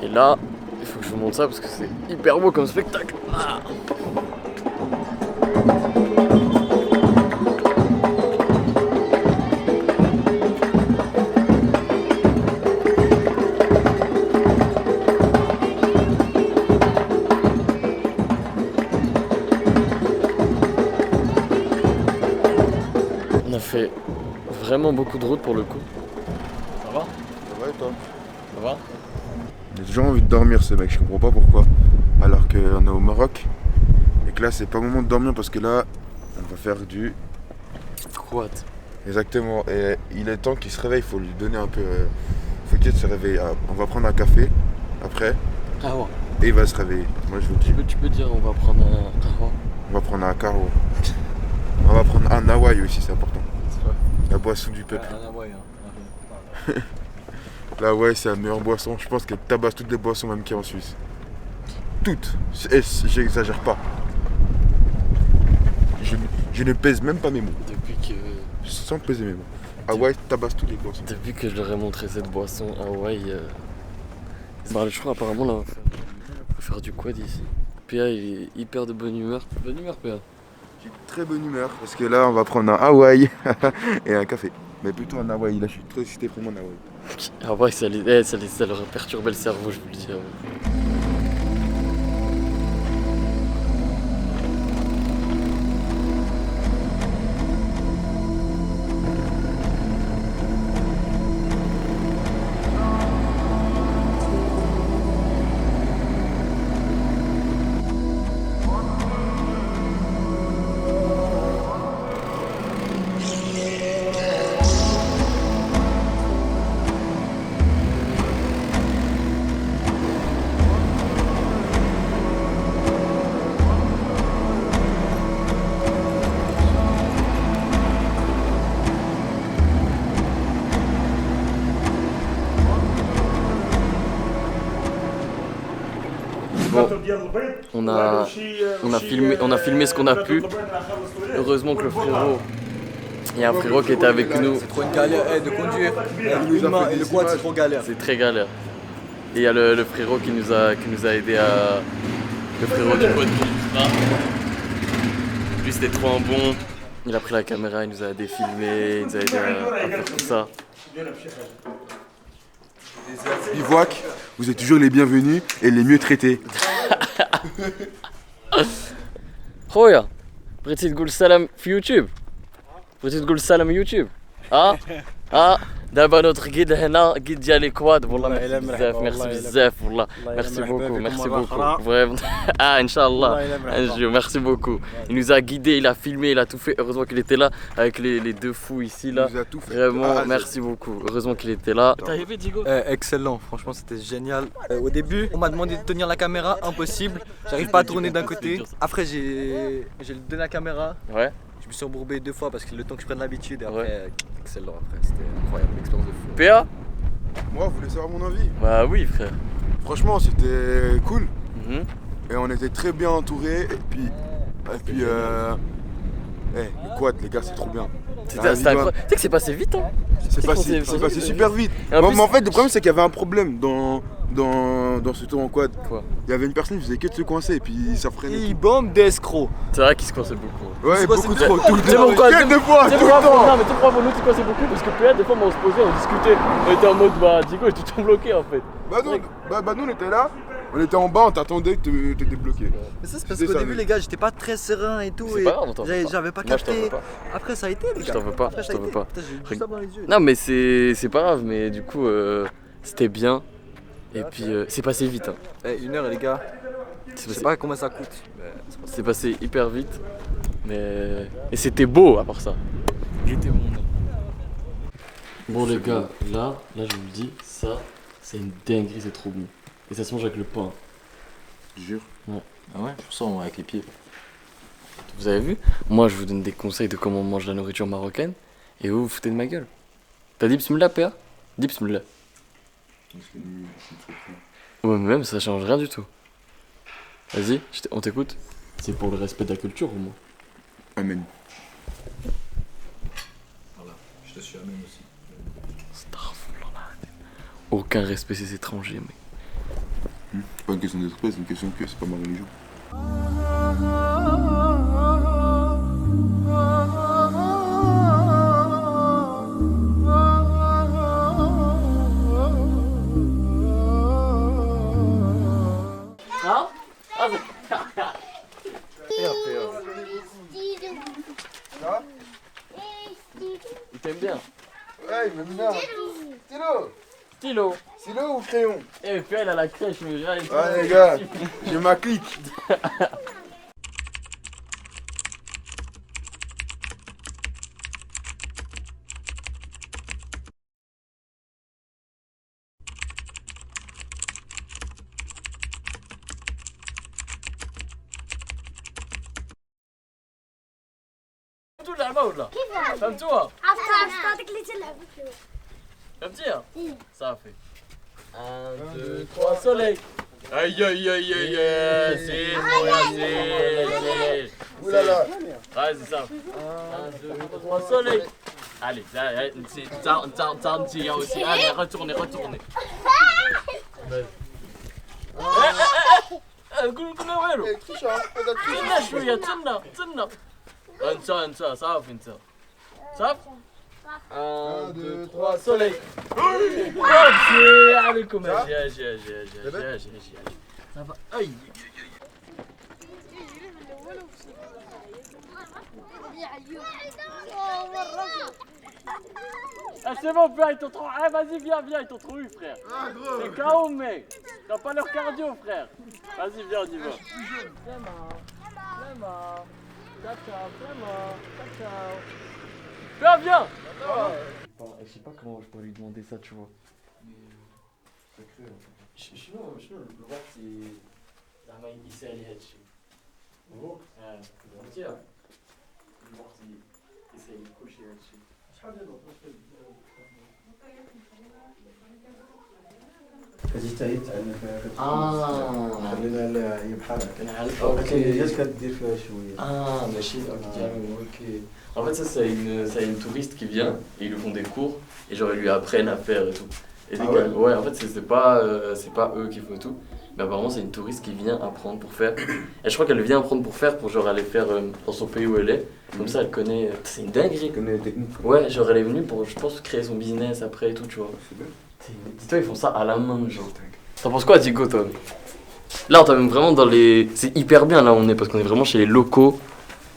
Et là, il faut que je vous montre ça parce que c'est hyper beau comme spectacle. Ah. On a fait vraiment beaucoup de route pour le coup. Ça va? Ça va et toi? Ça va? Il a toujours envie de dormir ce mec, je comprends pas pourquoi. Alors qu'on est au Maroc et que là c'est pas le moment de dormir parce que là on va faire du... Quad. Exactement, et il est temps qu'il se réveille, il faut lui donner un peu... faut qu'il se réveille. On va prendre un café après Ah ouais. et il va se réveiller. Moi je vous le dis. Tu peux dire on va prendre un kahwa. On va prendre un carreau. On va prendre un Hawaï aussi, c'est important. La boisson du peuple. Là ouais, c'est la meilleure boisson. Je pense qu'elle tabasse toutes les boissons même qu'il y a en Suisse. Toutes. J'exagère pas. Je ne pèse même pas mes mots. Depuis que... Sans peser mes mots. Hawaï tabasse toutes les boissons. Depuis que je leur ai montré cette boisson à Hawaï, bah, je crois apparemment là, on va faire du quad ici. PA il est hyper de bonne humeur. Bonne humeur PA. J'ai une très bonne humeur parce que là on va prendre un Hawaï et un café. Mais plutôt un Hawaï, là je suis trop excité pour mon Hawaï. Hawaï ça leur a perturbé le cerveau, je vous le dis. Bon, on a filmé ce qu'on a pu. Heureusement que le frérot, il y a un frérot qui était avec nous. C'est trop une galère de conduire. Une main et le quad, c'est trop galère. C'est très galère. Et il y a le frérot qui nous a aidé à. Le frérot du quad qui est là. Lui, c'était trop un bon. Il a pris la caméra, il nous a aidé à filmer, il nous a aidé à faire tout ça. Bivouac, vous êtes toujours les bienvenus et les mieux traités. خويا بغيتي تقول السلام في يوتيوب بغيتي تقول السلام يوتيوب دابا نوتر غيد هنا غيد ديال الكواد والله ميرسي بزاف والله ميرسي بوكو فريمون ان شاء الله نجيو ميرسي بوكو il nous a guidé il a filmé il a tout fait heureusement qu'il était là avec les deux fous ici là vraiment merci beaucoup heureusement qu'il était là. T'as aimé Diego? Excellent, franchement c'était génial. Au début on m'a demandé de tenir la caméra, impossible, j'arrive pas à tourner d'un côté. Après j'ai donné la caméra. Ouais. Je me suis embourbé 2 fois parce que le temps que je prenne l'habitude et après, excellent après, c'était incroyable, l'expérience de fou. PA? Moi, vous voulez savoir mon avis? Bah oui frère. Franchement, c'était cool. Et on était très bien entourés et puis le quad les gars, c'est trop bien. C'était incroyable. Tu sais que c'est passé vite hein? C'est passé super vite. Mais en fait, le problème c'est qu'il y avait un problème dans ce tour en quad. Quoi? Il y avait une personne qui faisait que de se coincer et puis ça freinait. Il bombe d'escrocs. C'est vrai qu'il se coinçait beaucoup. Ouais, beaucoup trop. Tout le temps. Non mais tu sais pourquoi nous tu coinçait beaucoup? Parce que PA des fois on se posait, on discutait, on était en mode Diego est tout le temps bloqué en fait. Bah nous on était là, on était en bas, on t'attendait que t'étais bloqué. Mais ça c'est parce qu'au début les gars j'étais pas très serein et tout et j'avais pas capté. Après ça a été les gars. Je t'en veux pas, je t'en veux pas. J'ai ça dans les yeux. Non mais c'est pas grave mais du coup c'était bien. Et puis c'est passé vite hein. 1 heure les gars. Je sais pas combien ça coûte. C'est passé hyper vite. Mais. Et c'était beau à part ça. J'étais bon les gars, là je vous le dis, ça c'est une dinguerie, c'est trop bon. Et ça se mange avec le pain. Jure. Ouais. Ah ouais, je sens avec les pieds. Vous avez vu? Moi je vous donne des conseils de comment on mange la nourriture marocaine. Et vous foutez de ma gueule. T'as dit bismillah PA? Dis bismillah. Ouais mais même ça change rien du tout. Vas-y, on t'écoute. C'est pour le respect de la culture au moins. Amen. Voilà, je te suis amen aussi. Aucun respect ces étrangers mec. C'est pas une question d'esprit, c'est une question que c'est pas ma religion. Il t'aime bien? Ouais, il m'aime bien. Stylo. Stylo ou crayon? Eh puis elle a la crèche mais là il ouais les gars, j'ai ma clique. اللعبة ولا؟ فهمتوها؟ عرفت هذيك اللي تلعبوا فيها. فهمتيها؟ صافي. 1 2 3 soleil. Aïe aïe aïe aïe aïe, c'est bon Yassine. Oulala. Vas-y ça. 1 2 3 soleil. Allez, t'as aussi. Allez, retournez. قول وينو؟ تنا شوية تنا. انت صافي انت. صافي؟ 1 2 3 soleil. Merci عليكم اجي. Ça va. Aïe. Ah c'est bon, frère, ils t'ont trop... Ah vas-y, viens, ils t'ont trop eu, frère. Ah gros. C'est KO, mec. T'as pas leur cardio, frère. Vas-y, viens, on y va. Vraiment. Ciao. Viens. Je sais pas comment je pourrais lui demander ça, tu vois. شنو الوقت زعما يسالي هادشي الوقت فهمتيها الوقت يسالي كلشي هادشي شحال ديال الوقت اجتهد انك خلينا هي بحالك اوكي غير كدير فيها شويه ماشي ok. En fait ça c'est une touriste qui vient et ils lui font des cours et genre ils lui apprennent à faire et tout. Et ouais en fait c'est pas eux qui font tout. Mais apparemment c'est une touriste qui vient apprendre pour faire. Et je crois qu'elle vient apprendre pour faire pour genre aller faire dans son pays où elle est. Comme ça elle connaît. C'est une dinguerie. Elle connaît les techniques. Ouais genre elle est venue pour je pense créer son business après et tout tu vois. C'est bien. Dis-toi ils font ça à la main genre. T'en penses quoi Diego toi? Là on t'amène vraiment dans les... C'est hyper bien là où on est parce qu'on est vraiment chez les locaux.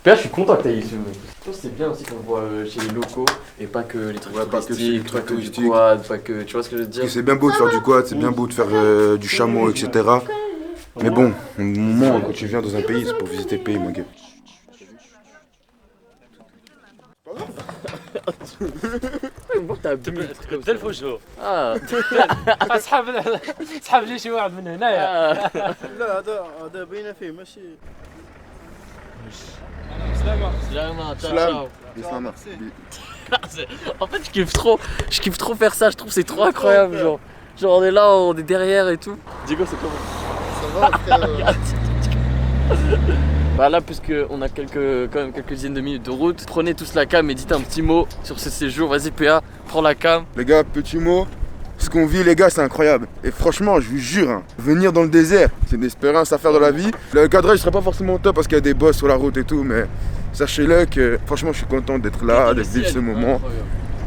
Là je suis content que t'ailles ici mec. Je pense que c'est bien aussi qu'on voit chez les locaux et pas que les trucs touristiques, pas que du quad, pas que... Tu vois ce que je veux dire? C'est bien beau de faire du quad, c'est bien beau de faire du chameau, etc. Mais bon, au moment quand tu viens dans un pays, c'est pour visiter le pays mon gars. الفوجو اسحب لي شي واحد من هنايا لا هذا باينه فيه ماشي Salam. En fait je kiffe trop faire ça, je trouve que c'est trop incroyable genre on est là, on est derrière et tout. Diego c'est comment? Ça va frère. Bah là puisque on a quand même quelques dizaines de minutes de route, prenez tous la cam et dites un petit mot sur ce séjour. Vas-y PA, prends la cam. Les gars, petit mot. Ce qu'on vit les gars c'est incroyable. Et franchement je vous jure, hein, venir dans le désert, c'est une expérience à faire dans la vie. Le cadrage serait pas forcément top parce qu'il y a des bosses sur la route et tout, mais sachez-le que franchement je suis content d'être là, de vivre ce moment.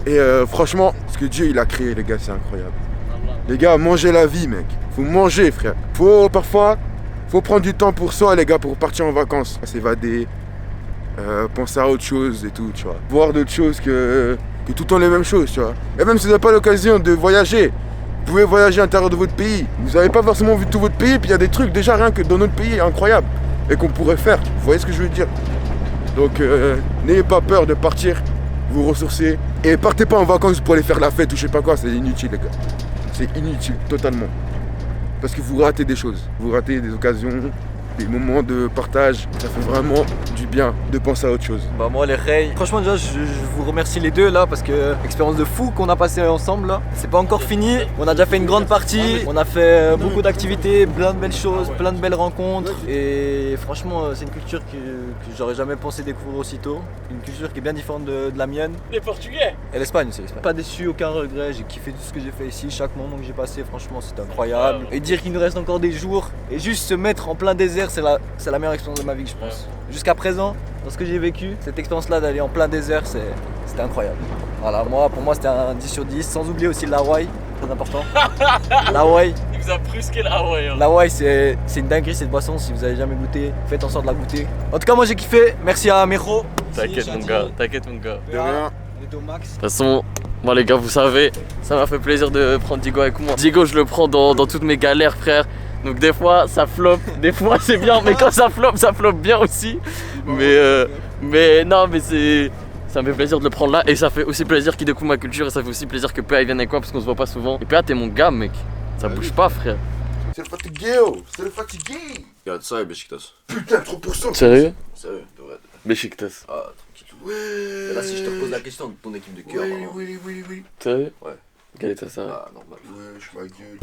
Et franchement, ce que Dieu il a créé les gars c'est incroyable. Les gars, mangez la vie mec. Faut manger frère. Faut prendre du temps pour soi les gars, pour partir en vacances. S'évader, penser à autre chose et tout, tu vois. Voir d'autres choses que tout le temps les mêmes choses, tu vois. Et même si vous n'avez pas l'occasion de voyager, vous pouvez voyager à l'intérieur de votre pays. Vous n'avez pas forcément vu tout votre pays, puis il y a des trucs déjà rien que dans notre pays incroyables et qu'on pourrait faire. Vous voyez ce que je veux dire? Donc n'ayez pas peur de partir, vous ressourcer. Et partez pas en vacances pour aller faire la fête ou je sais pas quoi, c'est inutile les gars. C'est inutile, totalement. Parce que vous ratez des choses, vous ratez des occasions, des moments de partage. Ça fait vraiment du bien de penser à autre chose. Bah moi les Rey, franchement déjà je vous remercie les deux là parce que expérience de fou qu'on a passé ensemble là. C'est pas encore fini, on a déjà fait une grande partie, on a fait beaucoup d'activités, plein de belles choses, plein de belles rencontres. Et franchement c'est une culture que j'aurais jamais pensé découvrir aussitôt. Une culture qui est bien différente de la mienne. Les Portugais. Et l'Espagne aussi. Pas déçu, aucun regret, j'ai kiffé tout ce que j'ai fait ici, chaque moment que j'ai passé franchement c'était incroyable. Et dire qu'il nous reste encore des jours et juste se mettre en plein désert, c'est la meilleure expérience de ma vie je pense. Jusqu'à présent, dans ce que j'ai vécu, cette expérience-là d'aller en plein désert, c'était incroyable. Voilà, pour moi c'était un 10 sur 10, sans oublier aussi l'Hawaï, très important. L'Hawaï. Il vous a brusqué l'Hawaï. Hein. L'Hawaï c'est une dinguerie cette boisson, si vous avez jamais goûté, faites en sorte de la goûter. En tout cas moi j'ai kiffé, merci à Mero. T'inquiète mon gars, t'inquiète mon gars. De rien. De toute façon, moi les gars vous savez, ça m'a fait plaisir de prendre Diego avec moi. Diego je le prends dans toutes mes galères frère. Donc des fois ça floppe, des fois c'est bien, mais quand ça floppe bien aussi. Mais non mais ça me fait plaisir de le prendre là et ça fait aussi plaisir qu'il découvre ma culture et ça fait aussi plaisir que PA vienne avec moi parce qu'on se voit pas souvent. Et PA t'es mon gars mec, ça bouge pas frère. C'est le fatigué, c'est le fatigué. Regarde ça et Beşiktaş. Putain 3%. Sérieux? Sérieux, de vrai. Beşiktaş. Ah tranquille. Ouais. Et là si je te repose la question de ton équipe de cœur. Oui. Sérieux? Ouais. Quel est ça? Ah normal. Ouais, je ma gueule.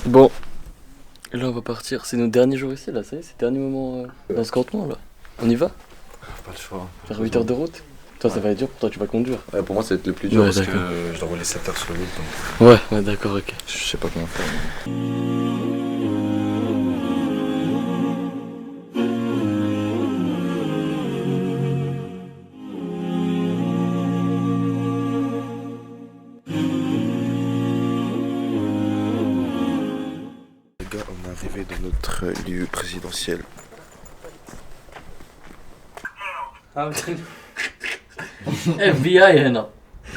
Bon, et là on va partir, c'est nos derniers jours ici là, ça y est, c'est le dernier moment dans ce campement là. On y va? Pas le choix. Faire 8 heures de route? Toi ça va être dur, pour toi tu vas conduire. Ouais pour moi ça va être le plus dur parce que je dois rouler 7 heures sur le route. Donc... Ouais d'accord ok. Je sais pas comment faire. Mais... On est arrivé dans notre lieu présidentiel. FBI هنا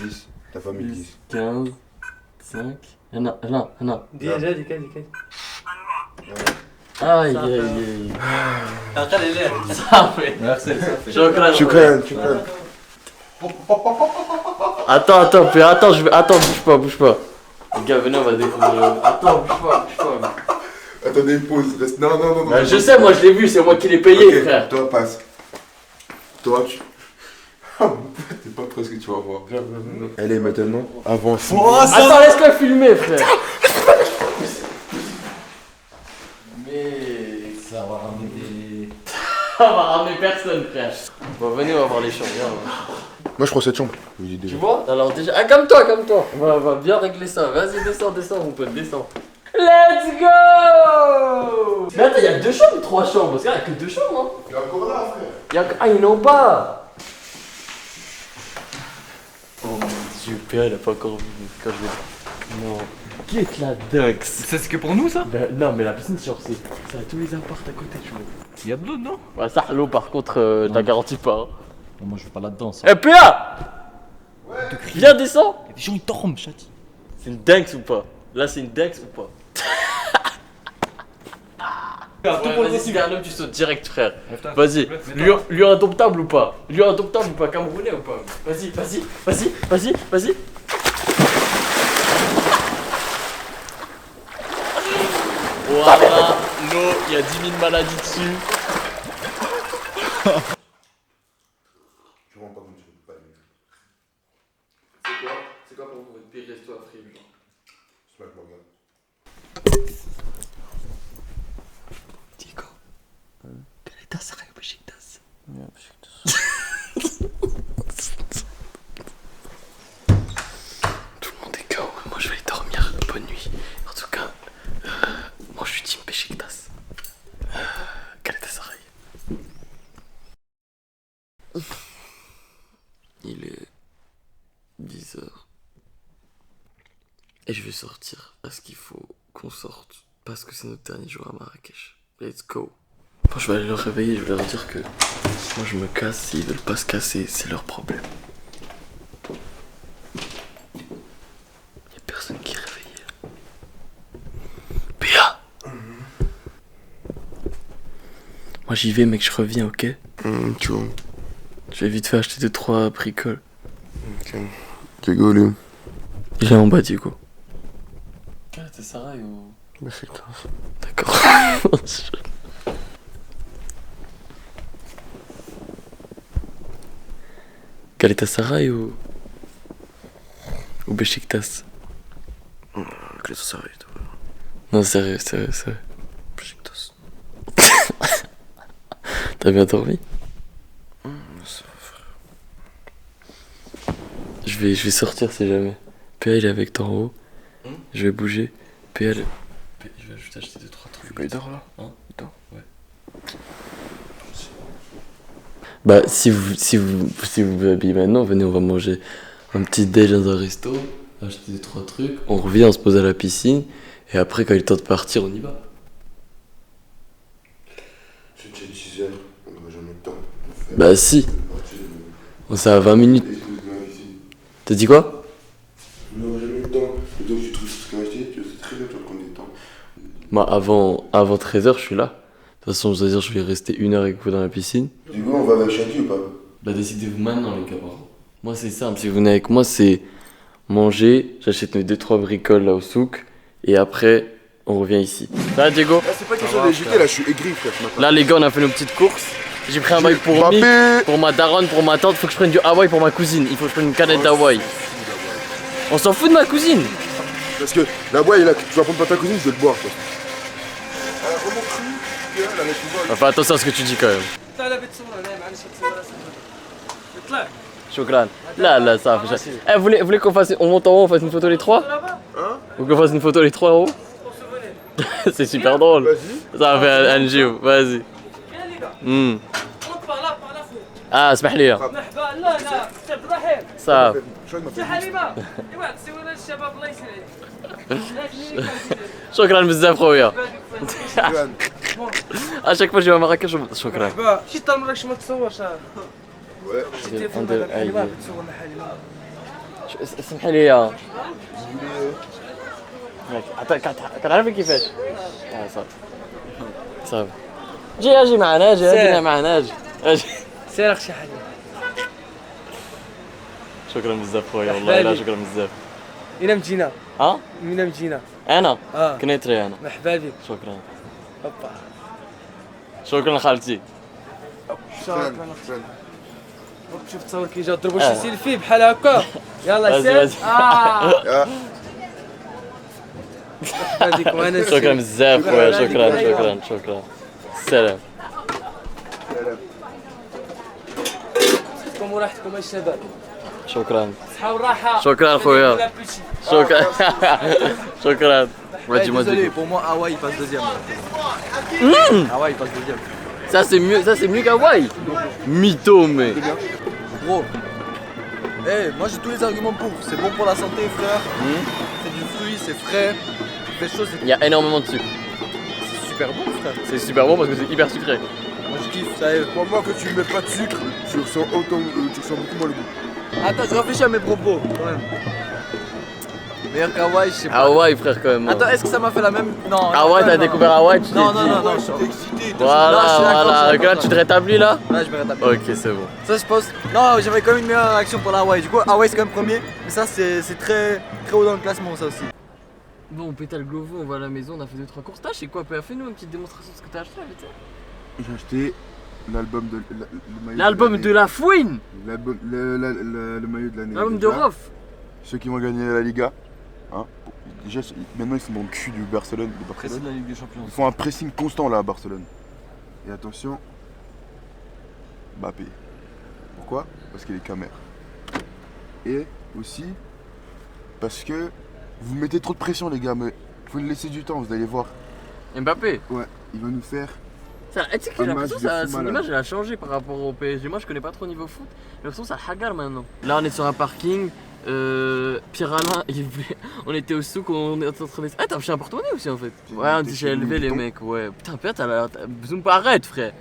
10, t'as pas mis 10. 15 5 هنا 10 هذيك aïe صافي Merci. شكرا Attends, bouge pas. Les gars, venez, on va découvrir. Attends, bouge pas. Attendez, pause. Reste... Non, non, non. Bah, je sais, moi je l'ai vu, c'est moi qui l'ai payé, okay, frère. Toi, passe. Toi, tu. T'es pas prêt ce que tu vas voir. Allez, maintenant, avance. Oh, attends, laisse-le filmer, frère. Mais. Ça va ramener des. Ça va ramener personne, frère. Bon, venez, on va voir les chambres. Viens, moi, je prends cette chambre. Tu vois? Alors, déjà. Ah, comme toi, comme toi. On va bien régler ça. Vas-y, descends, mon pote, descends. Let's go! Mais attends, y'a 2 chambres ou 3 chambres? Parce qu'il y a que 2 chambres, hein? Il y a encore là, frère. Ah, ils n'ont pas! Oh mon dieu, Péa, il a pas encore vu quand je l'ai. Non. Qui est la dingue? C'est ce que pour nous ça? Non, mais la piscine, genre, c'est à tous les apparts à côté, tu vois. Il y a de l'eau, non? Ouais, ça, l'eau, par contre, je la garantis pas. Hein. Non, moi je vais pas là-dedans. Ça. Eh, Péa! Ouais. Viens, descends! Il y a des gens, ils dorment, chati. C'est une dingue ou pas? Là, c'est une dingue ou pas? Ouais, vas-y, si t'es un homme, tu sautes direct, frère. Vas-y, lui indomptable ou pas? Lui indomptable ou pas? Camerounais ou pas? Vas-y, vas-y, vas-y, vas-y, vas-y. Voilà, l'eau, il y a 10 000 maladies dessus. Je rentre pas comme tu veux pas. C'est quoi pour vous votre pire resto à Fribourg? Smack Burger. Diego, quelle est ta Sarah Beşiktaş? Tout le monde est KO, moi je vais aller dormir, bonne nuit. En tout cas, moi je suis team Beşiktaş. Galatasaray. Il est 10h. Et je vais sortir parce qu'il faut qu'on sorte. Parce que c'est notre dernier jour à Marrakech. Let's go. Bon, je vais aller leur réveiller, je vais leur dire que moi je me casse. S'ils veulent pas se casser, c'est leur problème. Y'a personne qui est réveillé. Péa! Moi j'y vais, mec, je reviens, ok? Tu vois. Je vais vite fait acheter 2-3 bricoles. Ok. Diego, lui. Il est en bas, Diego. Galatasaray ou. Beşiktaş. D'accord. Galatasaray ou Beşiktaş? Galatasaray, toi. Non, sérieux, sérieux. Beşiktaş. T'as bien dormi? Ça va, frère. Je vais sortir si jamais. PA il est avec toi en haut. Je vais bouger. PA je vais juste acheter 2-3 trucs. Il dort là? Hein? Il dort? Ouais. Bah si vous vous habillez maintenant, venez, on va manger un petit déj dans un resto, acheter 2-3 trucs, on revient, on se pose à la piscine, et après quand il est temps de partir, on y va. C'est déjà 10h, on n'aura jamais le temps. Bah si. On s'est à 20 minutes. T'as dit quoi? On n'aura jamais le temps. Et donc tu trouves ce que acheter, tu sais très bien toi prendre du temps. Moi avant 13h je suis là. De toute façon, c'est-à-dire je vais rester 1 heure avec vous dans la piscine. Du coup on va avec Shadi ou pas? Bah décidez-vous maintenant les gars. Moi c'est simple, si vous venez avec moi c'est manger, j'achète mes 2-3 bricoles là au souk, et après on revient ici. Ça va Diego? Là c'est pas question d'éduquer, là je suis aigri frère ce matin. Là les gars on a fait nos petites courses. J'ai pris un bail pour Mick, pour ma daronne, pour ma tante, faut que je prenne du Hawaï pour ma cousine. Il faut que je prenne une canette d'Hawaï. On s'en fout de ma cousine. Parce que la boîte là, tu vas prendre pas ta cousine, je vais le boire quoi. Fais attention à ce que tu dis quand même. Choukran. Là, ça va. Eh, vous voulez qu'on fasse. On monte en haut, on fasse une photo les 3? Hein? Ou qu'on fasse une photo les 3 en haut? C'est super drôle. Vas-y. Ça va faire un JO, vas-y. Ah, اسمح لي. Ça. شكرا بزاف خويا. À chaque fois que je vais à Marrakech, شكرا. شي مراكش ما تصورش. اسمح لي يا. كنعرفك كيفاش. صافي. صافي. اجي معنا، اجي معنا، اجي. سير اختي حليمه. شكرا بزاف خويا والله لا شكرا بزاف. الى مجينا. ها؟ من مجينا انا كنيتري انا مرحبا بك شكرا هوبا شكرا خالتي شكرا شوف تصور كي جا ضربوا شي سيلفي بحال هكا يلا سير شكرا بزاف خويا شكرا السلام كيفكم وراحتكم الشباب شكرا صحة وراحة شكرا خويا شكرا Désolé, pour moi, Hawaï passe deuxième. Hawaï passe deuxième. Ça c'est mieux qu'Hawaï. Mytho, mec. Bro, moi j'ai tous les arguments pour. C'est bon pour la santé, frère. C'est du fruit, c'est frais. Il fait chaud, il y a énormément de sucre. C'est super bon, frère. C'est super bon parce que c'est hyper sucré. Moi je kiffe, ça est. Pour moi, que tu mets pas de sucre, tu ressens beaucoup moins le goût. Attends, je réfléchis à mes propos quand même. Meilleur qu'Hawaï, je sais pas. Hawaï, frère, quand même. Attends, est-ce que ça m'a fait la même. Non. Hawaï, t'as découvert Hawaï, tu t'es dit. Non, je suis excité. Voilà, là, tu te rétablis là? Là, je me rétablis. Ok, c'est bon. Ça, je pense. Non, j'avais quand même une meilleure réaction pour la Hawaï. Du coup, Hawaï, c'est quand même premier. Mais ça, c'est très haut dans le classement, ça aussi. Bon, on pétale Glovo, on va à la maison, on a fait 2-3 courses. T'as acheté quoi? Fais-nous une petite démonstration de ce que t'as acheté là, vite. J'ai acheté l'album de. L'album de la fouine! Le maillot de l'année. L'album de Rof! Ceux qui vont gagner la Liga. Hein. Déjà, maintenant ils sont dans le cul du Barcelone. Pressing de la Ligue des Champions. Ils font un pressing constant là à Barcelone. Et attention, Mbappé. Pourquoi? Parce qu'il est camère. Et aussi parce que vous mettez trop de pression les gars, mais faut lui laisser du temps, vous allez voir. Mbappé? Ouais, il va nous faire. Tu sais que j'ai l'impression que son image elle a changé par rapport au PSG. Moi je connais pas trop niveau foot, j'ai l'impression que ça hagar maintenant. Là on est sur un parking. Pierre Alain, on était au souk, on est en train de. Ah, t'as acheté un porte-monnaie aussi en fait? Ouais, on dit j'ai élevé les mecs, ouais. Putain, Pierre, t'as besoin de pas arrête, frère.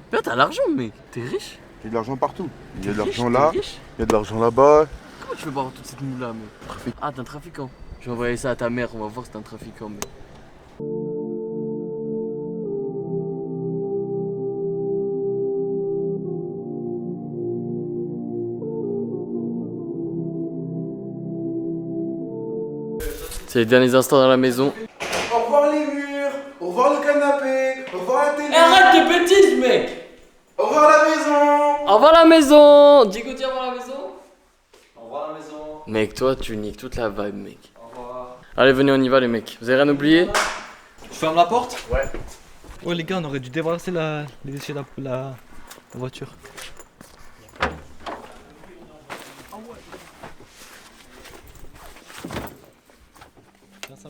Pierre, t'as l'argent, mec. T'es riche? Il y a de l'argent partout. Il y a de l'argent là, il y a de l'argent là-bas. Comment tu veux pas avoir toute cette moule là, mec? Ah, t'es un trafiquant. Je vais envoyer ça à ta mère, on va voir si t'es un trafiquant, mec. C'est les derniers instants dans la maison. Au revoir les murs, au revoir le canapé, au revoir la télé. Arrête de bêtises, mec! Au revoir la maison. Au revoir la maison! Diego, dis au revoir la maison. Au revoir la maison. Mec, toi, tu niques toute la vibe, mec. Au revoir. Allez, venez, on y va, les mecs. Vous avez rien oublié? Je ferme la porte? Ouais. Ouais, les gars, on aurait dû débarrasser les déchets de la voiture. Ça,